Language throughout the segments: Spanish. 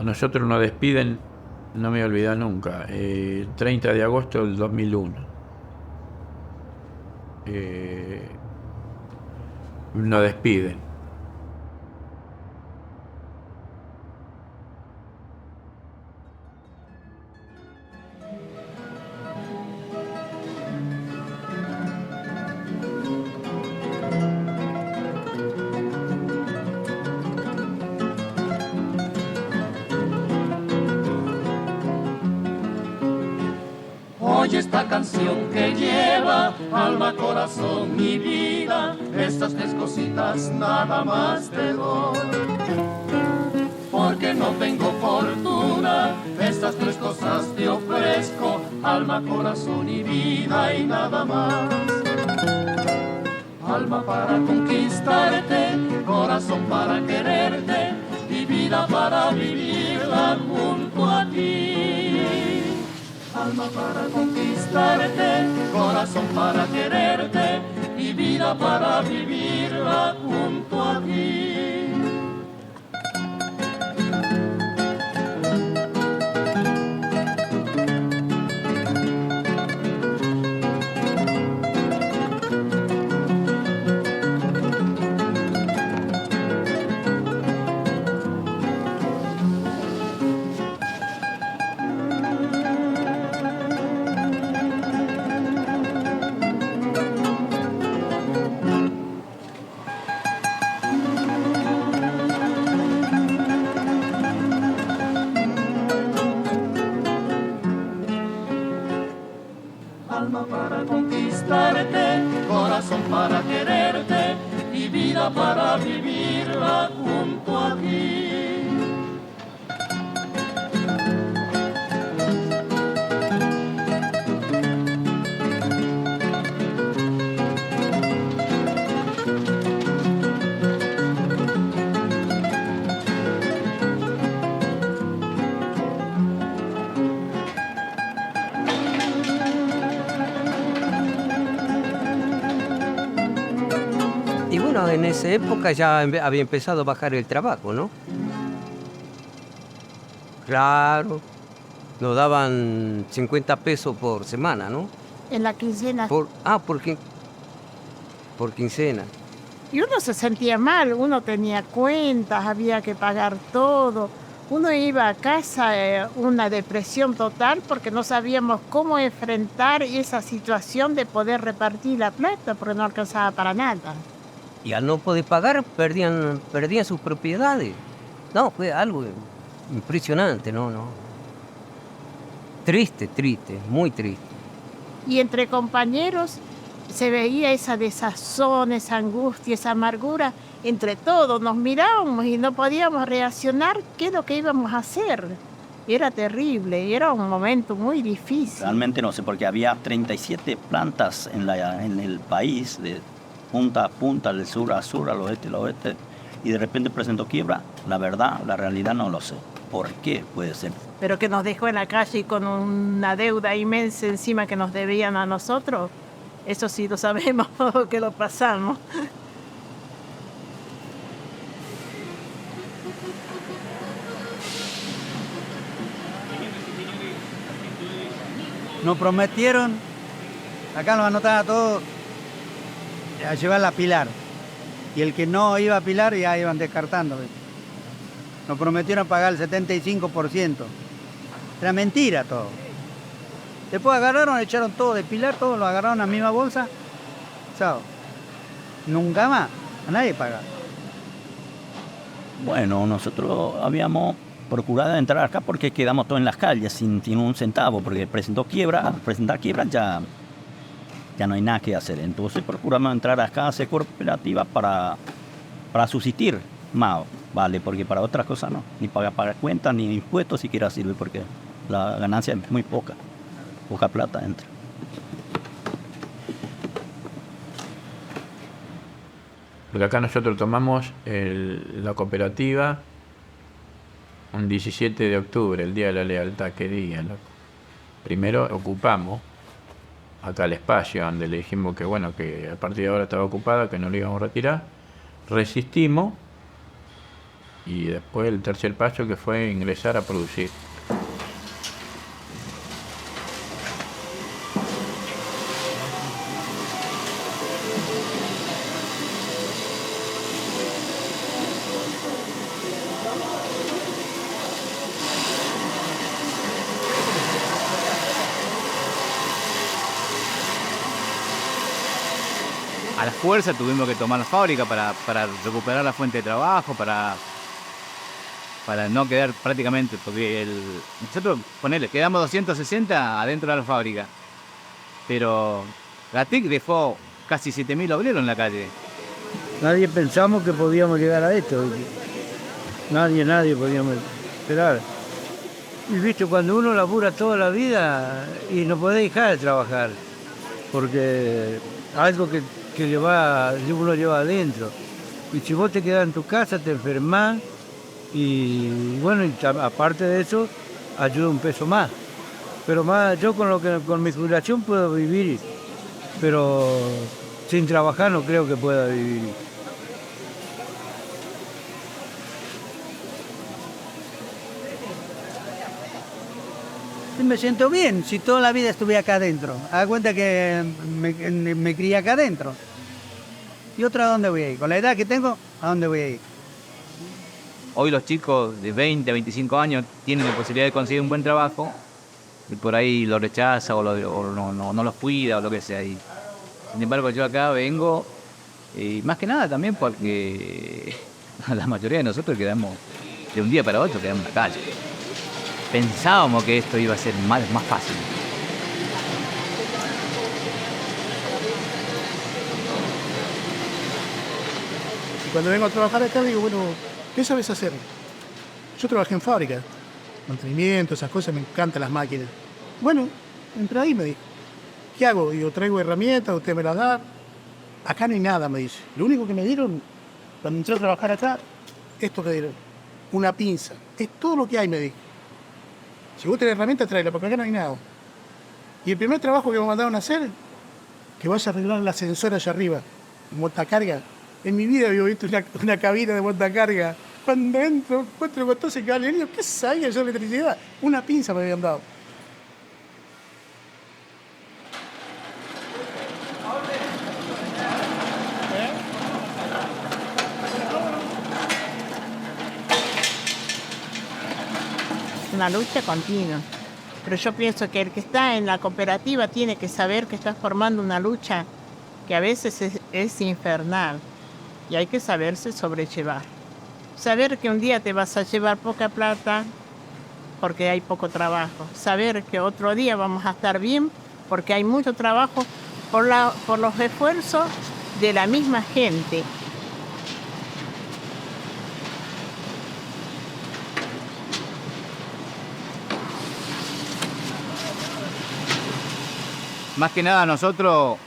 A nosotros nos despiden, no me voy a olvidar nunca, 30 de agosto del 2001. Nos despiden. Oye esta canción que lleva alma, corazón y vida, estas tres cositas nada más te doy. Porque no tengo fortuna, estas tres cosas te ofrezco, alma, corazón y vida y nada más. Alma para conquistarte, corazón para quererte y vida para vivirla junto a ti. Alma para conquistarte, corazón para quererte y vida para vivirla junto a ti. Alma para conquistarte, corazón para quererte y vida para vivirla junto a ti. Y bueno, en esa época ya había empezado a bajar el trabajo, ¿no? Claro, nos daban 50 pesos por semana, ¿no? En la quincena. Por quincena. Y uno se sentía mal, uno tenía cuentas, había que pagar todo. Uno iba a casa, una depresión total, porque no sabíamos cómo enfrentar esa situación de poder repartir la plata, porque no alcanzaba para nada. Y al no poder pagar, perdían sus propiedades. No, fue algo impresionante, no. Triste, muy triste. Y entre compañeros se veía esa desazón, esa angustia, esa amargura. Entre todos nos mirábamos y no podíamos reaccionar qué es lo que íbamos a hacer. Era terrible y era un momento muy difícil. Realmente no sé, porque había 37 plantas en el país, de punta a punta, del sur a sur, al oeste, y de repente presentó quiebra. La verdad, la realidad no lo sé. ¿Por qué puede ser? Pero que nos dejó en la calle con una deuda inmensa encima que nos debían a nosotros, eso sí lo sabemos, que lo pasamos. Nos prometieron, acá nos anotaban a todos, a llevar a Pilar. Y el que no iba a Pilar ya iban descartando. Nos prometieron pagar el 75%. Era mentira todo. Después agarraron, echaron todo de Pilar, todo lo agarraron a la misma bolsa. Chao. Nunca más, a nadie paga. Bueno, nosotros habíamos procurado entrar acá porque quedamos todos en las calles sin un centavo, porque presentar quiebra ya no hay nada que hacer. Entonces procuramos entrar acá a hacer cooperativa para subsistir más, vale, porque para otras cosas no, ni pagar cuentas ni impuestos siquiera sirve, porque la ganancia es muy poca plata entra. Porque acá nosotros tomamos la cooperativa un 17 de octubre, el Día de la Lealtad. ¿Qué día, loco? Primero ocupamos acá el espacio donde le dijimos que bueno, que a partir de ahora estaba ocupada, que no lo íbamos a retirar. Resistimos y después el tercer paso que fue ingresar a producir. A la fuerza tuvimos que tomar la fábrica para recuperar la fuente de trabajo, para no quedar prácticamente, porque nosotros, ponele, quedamos 260 adentro de la fábrica, pero la TIC dejó casi 7.000 obreros en la calle. Nadie pensamos que podíamos llegar a esto. Nadie podíamos esperar. Y viste, cuando uno labura toda la vida y no puede dejar de trabajar, porque algo que uno lleva adentro. Y si vos te quedás en tu casa, te enfermás, y bueno, aparte de eso, ayuda un peso más. Pero más, yo con mi jubilación puedo vivir, pero sin trabajar no creo que pueda vivir. Sí, me siento bien, si toda la vida estuve acá adentro. Haz cuenta que me crié acá adentro. ¿Y otra a dónde voy a ir? Con la edad que tengo, ¿a dónde voy a ir? Hoy los chicos de 20, 25 años tienen la posibilidad de conseguir un buen trabajo y por ahí lo rechaza o no los cuida o lo que sea. Y, sin embargo, yo acá vengo y más que nada también porque la mayoría de nosotros quedamos de un día para otro, quedamos en la calle. Pensábamos que esto iba a ser más fácil. Cuando vengo a trabajar acá digo, bueno, ¿qué sabes hacer? Yo trabajé en fábrica, mantenimiento, esas cosas, me encantan las máquinas. Bueno, entra ahí, me dijo. ¿Qué hago? Digo, traigo herramientas, usted me las da. Acá no hay nada, me dice. Lo único que me dieron, cuando entré a trabajar acá, esto que dieron, una pinza. Es todo lo que hay, me dijo. Si vos tenés herramientas, tráela, porque acá no hay nada. Y el primer trabajo que me mandaron a hacer, que vaya a arreglar el ascensor allá arriba, montacarga. En mi vida había visto una cabina de montacarga. Cuando entro, encuentro con todo ese cable, digo, ¿qué sabía yo de electricidad? Una pinza me habían dado. Una lucha continua. Pero yo pienso que el que está en la cooperativa tiene que saber que está formando una lucha que a veces es infernal y hay que saberse sobrellevar. Saber que un día te vas a llevar poca plata porque hay poco trabajo. Saber que otro día vamos a estar bien porque hay mucho trabajo por los esfuerzos de la misma gente. Más que nada nosotros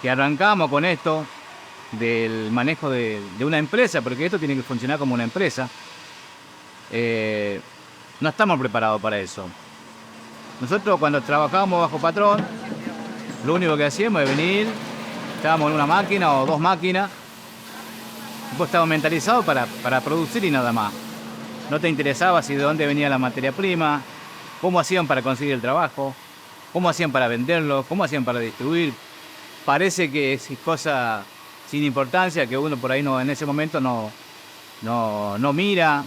que arrancamos con esto del manejo de una empresa, porque esto tiene que funcionar como una empresa, no estamos preparados para eso. Nosotros cuando trabajábamos bajo patrón, lo único que hacíamos es venir, estábamos en una máquina o dos máquinas, vos estabas mentalizado para producir y nada más. No te interesaba si de dónde venía la materia prima, cómo hacían para conseguir el trabajo, cómo hacían para venderlo, cómo hacían para distribuir. Parece que es cosa sin importancia, que uno por ahí en ese momento no mira,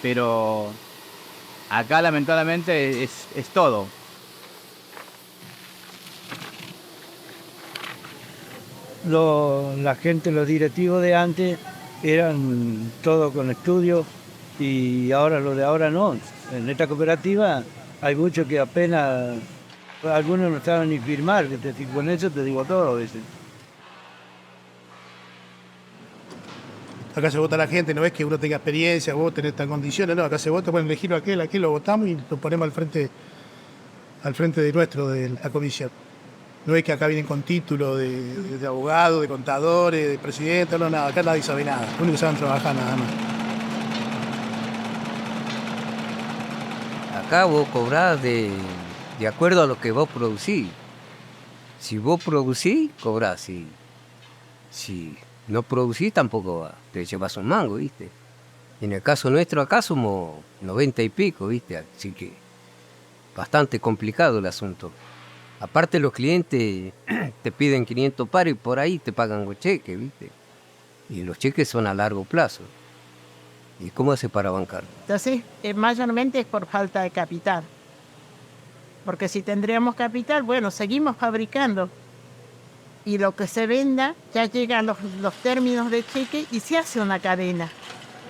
pero acá lamentablemente es todo. La gente, los directivos de antes eran todos con estudios y ahora lo de ahora no. En esta cooperativa hay muchos que apenas, algunos no saben ni firmar, con eso te digo todo a veces. Acá se vota la gente, no es que uno tenga experiencia, vos tenés estas condiciones, no, acá se vota, bueno, elegirlo aquel lo votamos y lo ponemos al frente de nuestro, de la comisión. No es que acá vienen con título de abogado, de contadores, de presidente, no, nada, acá nadie sabe nada, lo único que saben trabajar nada más. Acá vos cobrás de acuerdo a lo que vos producís. Si vos producís, cobrás. Si no producís tampoco te llevas un mango, ¿viste? Y en el caso nuestro acá somos 90 y pico, ¿viste? Así que bastante complicado el asunto. Aparte los clientes te piden 500 pares y por ahí te pagan con cheques, ¿viste? Y los cheques son a largo plazo. ¿Y cómo hace para bancar? Entonces, mayormente es por falta de capital. Porque si tendríamos capital, bueno, seguimos fabricando. Y lo que se venda, ya llegan los términos de cheque y se hace una cadena.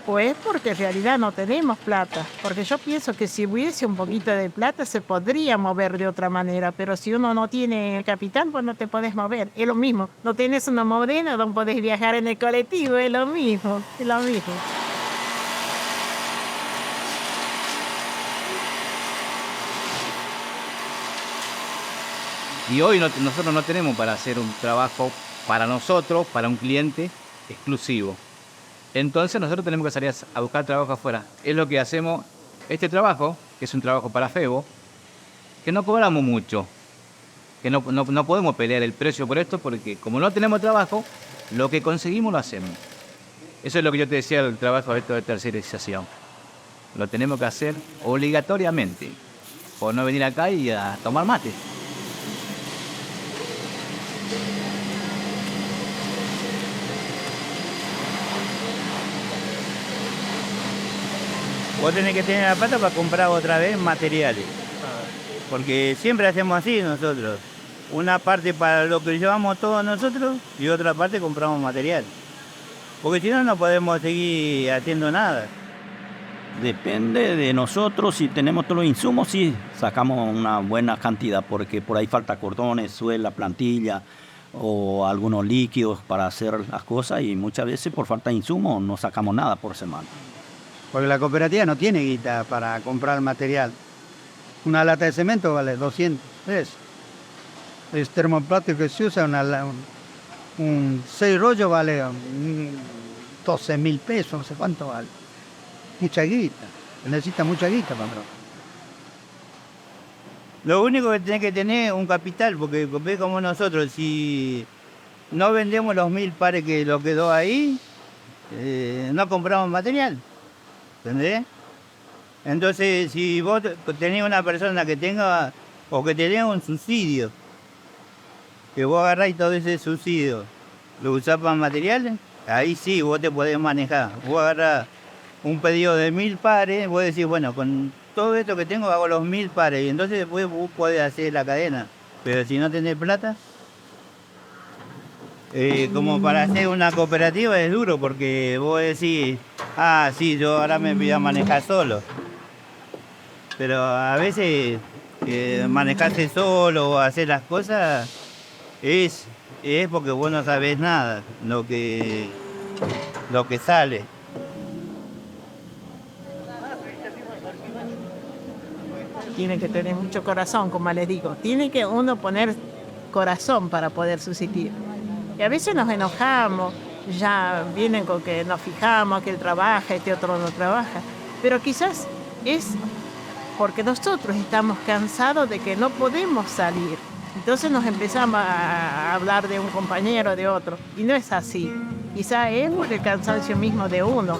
Pues porque en realidad no tenemos plata. Porque yo pienso que si hubiese un poquito de plata se podría mover de otra manera. Pero si uno no tiene el capital, pues no te podés mover. Es lo mismo. No tienes una morena, no podés viajar en el colectivo. Es lo mismo. Es lo mismo. Y hoy nosotros no tenemos para hacer un trabajo para nosotros, para un cliente exclusivo. Entonces nosotros tenemos que salir a buscar trabajo afuera. Es lo que hacemos. Este trabajo, que es un trabajo para Febo, que no cobramos mucho, que no podemos pelear el precio por esto, porque como no tenemos trabajo, lo que conseguimos lo hacemos. Eso es lo que yo te decía del trabajo esto de tercerización. Lo tenemos que hacer obligatoriamente, por no venir acá y a tomar mate. Vos tenés que tener la plata para comprar otra vez materiales. Porque siempre hacemos así nosotros. Una parte para lo que llevamos todos nosotros y otra parte compramos material. Porque si no, no podemos seguir haciendo nada. Depende de nosotros, si tenemos todos los insumos, sí, sacamos una buena cantidad, porque por ahí falta cordones, suela, plantilla o algunos líquidos para hacer las cosas y muchas veces por falta de insumos no sacamos nada por semana. Porque la cooperativa no tiene guita para comprar material. Una lata de cemento vale 200 pesos. El termoplástico que se usa, un 6 rollos vale 12.000 pesos, no sé cuánto vale. Mucha guita. Necesita mucha guita, patrón. Lo único que tenés que tener es un capital, porque ves como nosotros, si no vendemos los 1.000 pares que lo quedó ahí, no compramos material. ¿Entendés? Entonces, si vos tenés una persona que tenga, o que te dé un subsidio, que vos agarrás todo ese subsidio, lo usás para materiales, ahí sí, vos te podés manejar. Vos agarrás un pedido de 1.000 pares, vos decís, bueno, con todo esto que tengo hago los 1.000 pares, y entonces después vos podés hacer la cadena. Pero si no tenés plata, como para hacer una cooperativa es duro, porque vos decís, sí, yo ahora me voy a manejar solo. Pero a veces manejarse solo o hacer las cosas es porque vos no sabés nada, lo que sale. Tiene que tener mucho corazón, como les digo. Tiene que uno poner corazón para poder subsistir. Y a veces nos enojamos, ya vienen con que nos fijamos, que él trabaja, este otro no trabaja. Pero quizás es porque nosotros estamos cansados de que no podemos salir. Entonces nos empezamos a hablar de un compañero, de otro. Y no es así. Quizás es por el cansancio mismo de uno.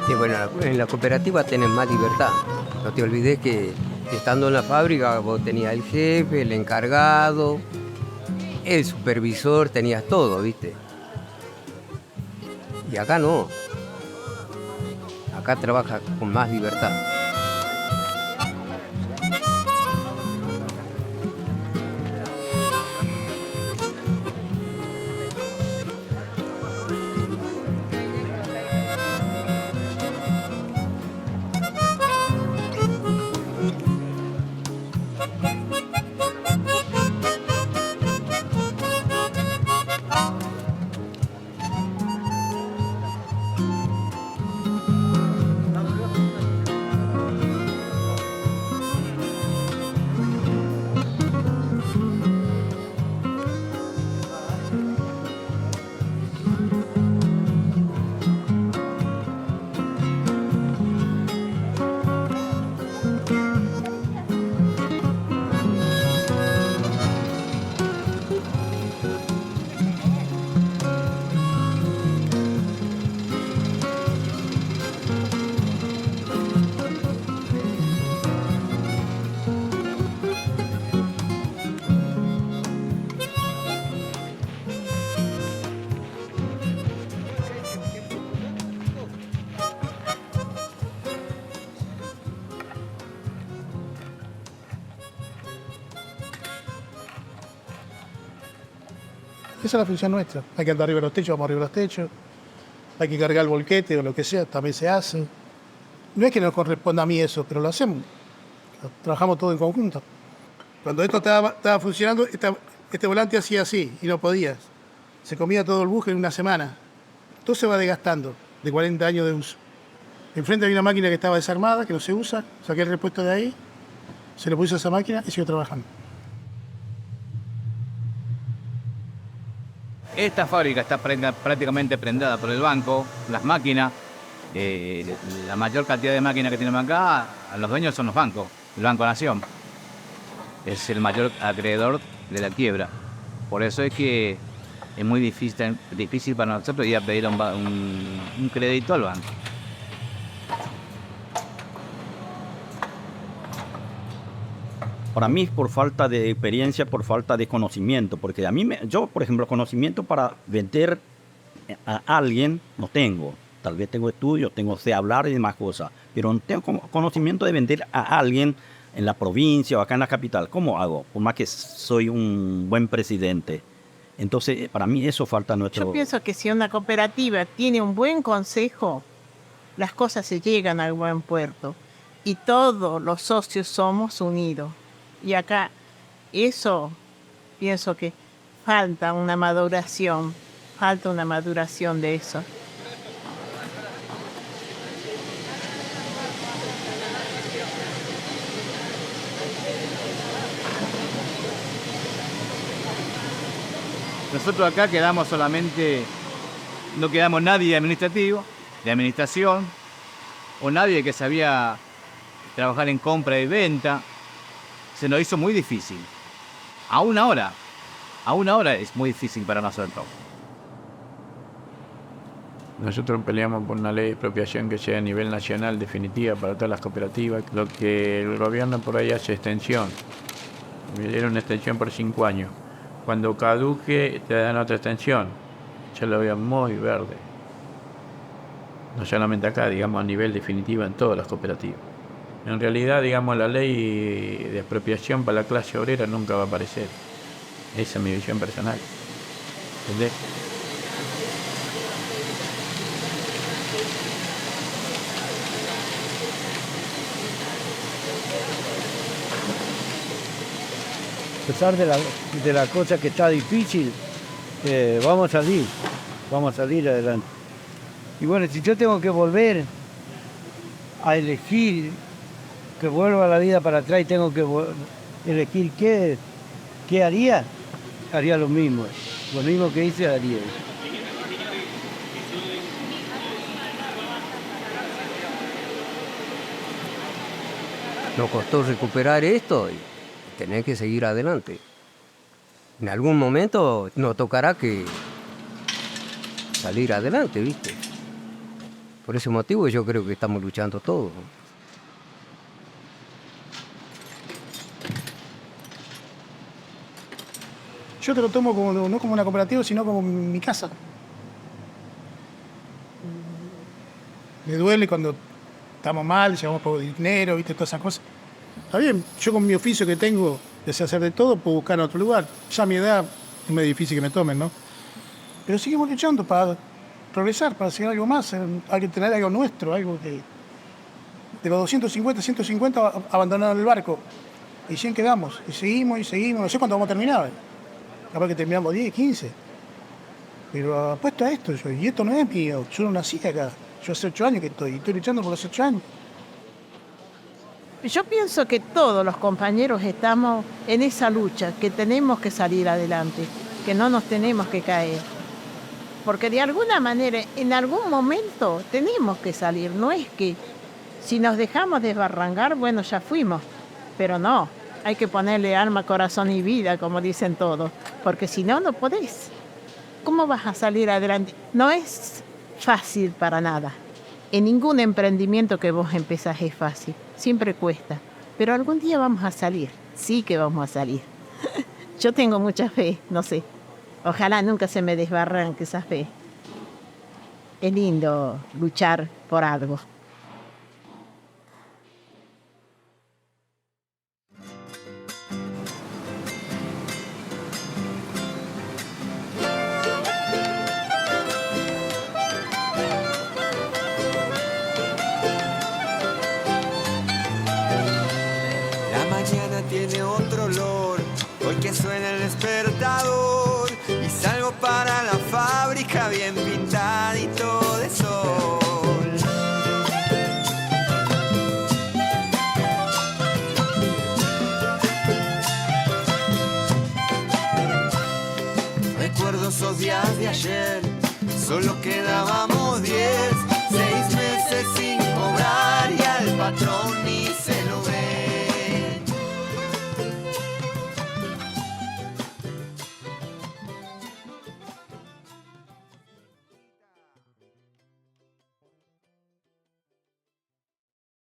Y bueno, en la cooperativa tenés más libertad. No te olvides que estando en la fábrica vos tenías el jefe, el encargado, el supervisor, tenías todo, ¿viste? Y acá no. Acá trabajas con más libertad. Esa es la función nuestra. Hay que andar arriba de los techos, vamos arriba de los techos. Hay que cargar el volquete o lo que sea, también se hace. No es que nos corresponda a mí eso, pero lo hacemos. Trabajamos todo en conjunto. Cuando esto estaba funcionando, este volante hacía así y no podías. Se comía todo el buje en una semana. Todo se va desgastando de 40 años de uso. Enfrente había una máquina que estaba desarmada, que no se usa. Saqué el repuesto de ahí, se lo puse a esa máquina y siguió trabajando. Esta fábrica está prácticamente prendada por el banco, las máquinas. La mayor cantidad de máquinas que tenemos acá, los dueños son los bancos. El Banco Nación es el mayor acreedor de la quiebra. Por eso es que es muy difícil para nosotros ir a pedir un crédito al banco. Para mí es por falta de experiencia, por falta de conocimiento, porque yo, por ejemplo, conocimiento para vender a alguien no tengo. Tal vez tengo estudios, sé hablar y demás cosas, pero no tengo conocimiento de vender a alguien en la provincia o acá en la capital. ¿Cómo hago? Por más que soy un buen presidente. Entonces, para mí eso falta nuestro... Yo pienso que si una cooperativa tiene un buen consejo, las cosas se llegan al buen puerto. Y todos los socios somos unidos. Y acá, eso, pienso que falta una maduración de eso. Nosotros acá quedamos no quedamos nadie administrativo, de administración, o nadie que sabía trabajar en compra y venta. Se nos hizo muy difícil. Aún ahora es muy difícil para nosotros. Nosotros peleamos por una ley de expropiación que sea a nivel nacional definitiva para todas las cooperativas. Lo que el gobierno por ahí hace extensión. Me dieron una extensión por 5 años. Cuando caduque te dan otra extensión. Yo lo veo muy verde. No solamente acá, digamos a nivel definitivo en todas las cooperativas. En realidad, digamos, la ley de expropiación para la clase obrera nunca va a aparecer. Esa es mi visión personal. ¿Entendés? A pesar de la cosa que está difícil, vamos a salir adelante. Y bueno, si yo tengo que volver a elegir, que vuelva la vida para atrás y tengo que elegir qué haría lo mismo que hice haría. Nos costó recuperar esto y tener que seguir adelante. En algún momento nos tocará que salir adelante, ¿viste? Por ese motivo yo creo que estamos luchando todos. Yo te lo tomo no como una cooperativa, sino como mi casa. Me duele cuando estamos mal, llevamos poco dinero, ¿viste? Todas esas cosas. Está bien, yo con mi oficio que tengo de hacer de todo, puedo buscar en otro lugar. Ya a mi edad es muy difícil que me tomen, ¿no? Pero seguimos luchando para progresar, para hacer algo más. Hay que tener algo nuestro, algo que... De los 150 abandonaron el barco. Y 100 quedamos. Y seguimos. No sé cuánto vamos a terminar. Capaz que terminamos 10, 15. Pero apuesto a esto yo. Y esto no es mío. Yo no nací acá. Yo hace 8 años que estoy luchando por los 8 años. Yo pienso que todos los compañeros estamos en esa lucha, que tenemos que salir adelante, que no nos tenemos que caer. Porque de alguna manera, en algún momento, tenemos que salir. No es que si nos dejamos desbarrancar, bueno, ya fuimos. Pero no, hay que ponerle alma, corazón y vida, como dicen todos. Porque si no, no podés. ¿Cómo vas a salir adelante? No es fácil para nada. En ningún emprendimiento que vos empezás es fácil. Siempre cuesta. Pero algún día vamos a salir. Sí que vamos a salir. Yo tengo mucha fe, no sé. Ojalá nunca se me desbarranque esa fe. Es lindo luchar por algo. tiene otro olor. Hoy que suena el despertador y salgo para la fábrica bien pintadito de sol. Recuerdo esos días de ayer, solo quedábamos 10, 6 meses sin cobrar y al patrón